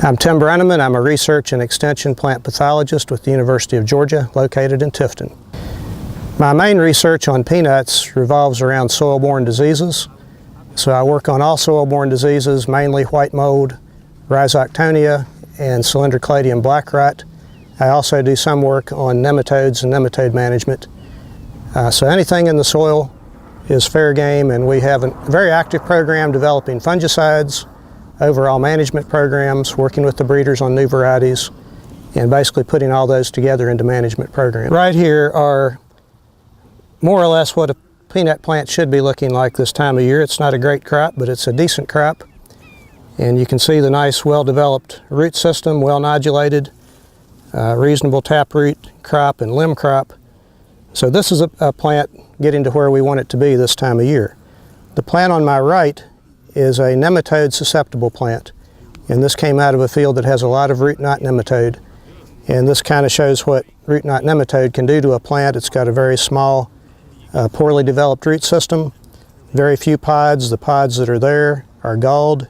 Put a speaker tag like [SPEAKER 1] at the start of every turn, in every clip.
[SPEAKER 1] I'm Tim Brenneman. I'm a research and extension plant pathologist with the University of Georgia, located in Tifton. My main research on peanuts revolves around soil-borne diseases. So I work on all soil-borne diseases, mainly white mold, rhizoctonia, and cylindrocladium black rot. I also do some work on nematodes and nematode management. So anything in the soil is fair game, and we have a very active program developing fungicides, overall management programs, working with the breeders on new varieties, and basically putting all those together into management programs. Right here are more or less what a peanut plant should be looking like this time of year. It's not a great crop, but it's a decent crop. And you can see the nice, well-developed root system, well-nodulated, reasonable taproot crop and limb crop. So this is a plant getting to where we want it to be this time of year. The plant on my right is a nematode susceptible plant, and this came out of a field that has a lot of root knot nematode, and this kind of shows what root knot nematode can do to a plant. It's got a very small, poorly developed root system, very few pods. The pods that are there are galled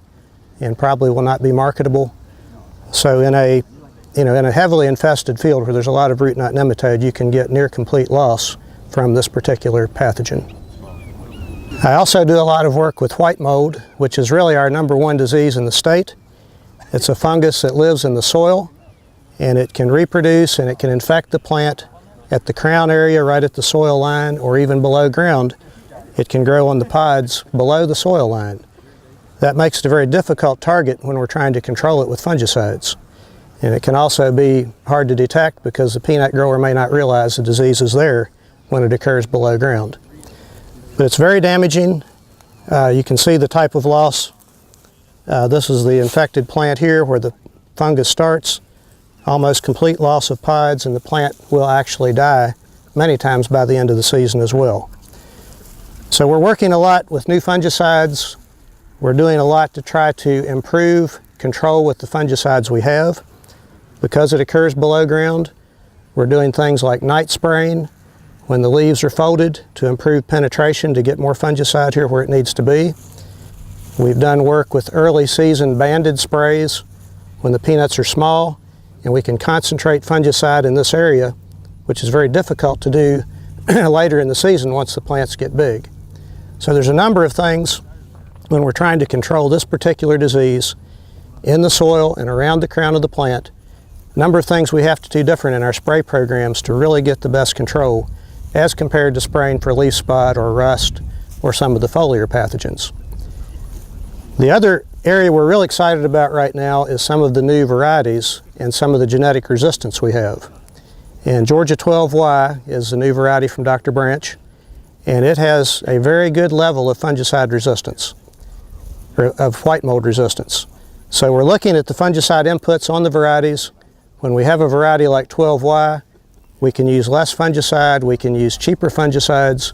[SPEAKER 1] and probably will not be marketable. So in a heavily infested field where there's a lot of root knot nematode, you can get near complete loss from this particular pathogen. I also do a lot of work with white mold, which is really our #1 disease in the state. It's a fungus that lives in the soil, and it can reproduce and it can infect the plant at the crown area right at the soil line, or even below ground. It can grow on the pods below the soil line. That makes it a very difficult target when we're trying to control it with fungicides. And it can also be hard to detect because the peanut grower may not realize the disease is there when it occurs below ground. But it's very damaging. You can see the type of loss. This is the infected plant here where the fungus starts. Almost complete loss of pods, and the plant will actually die many times by the end of the season as well. So we're working a lot with new fungicides. We're doing a lot to try to improve control with the fungicides we have. Because it occurs below ground, we're doing things like night spraying when the leaves are folded to improve penetration to get more fungicide here where it needs to be. We've done work with early season banded sprays when the peanuts are small, and we can concentrate fungicide in this area, which is very difficult to do later in the season once the plants get big. So there's a number of things when we're trying to control this particular disease in the soil and around the crown of the plant. A number of things we have to do different in our spray programs to really get the best control as compared to spraying for leaf spot or rust or some of the foliar pathogens. The other area we're really excited about right now is some of the new varieties and some of the genetic resistance we have. And Georgia 12Y is the new variety from Dr. Branch, and it has a very good level of fungicide resistance, or of white mold resistance. So we're looking at the fungicide inputs on the varieties. When we have a variety like 12Y, we can use less fungicide, we can use cheaper fungicides,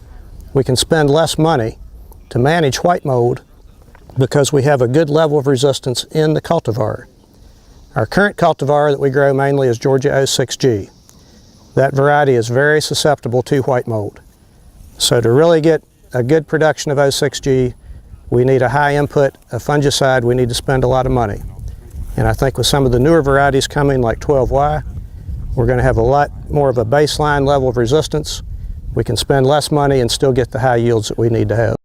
[SPEAKER 1] we can spend less money to manage white mold because we have a good level of resistance in the cultivar. Our current cultivar that we grow mainly is Georgia 06G. That variety is very susceptible to white mold. So to really get a good production of 06G, we need a high input of fungicide, we need to spend a lot of money. And I think with some of the newer varieties coming like 12Y, we're going to have a lot more of a baseline level of resistance. We can spend less money and still get the high yields that we need to have.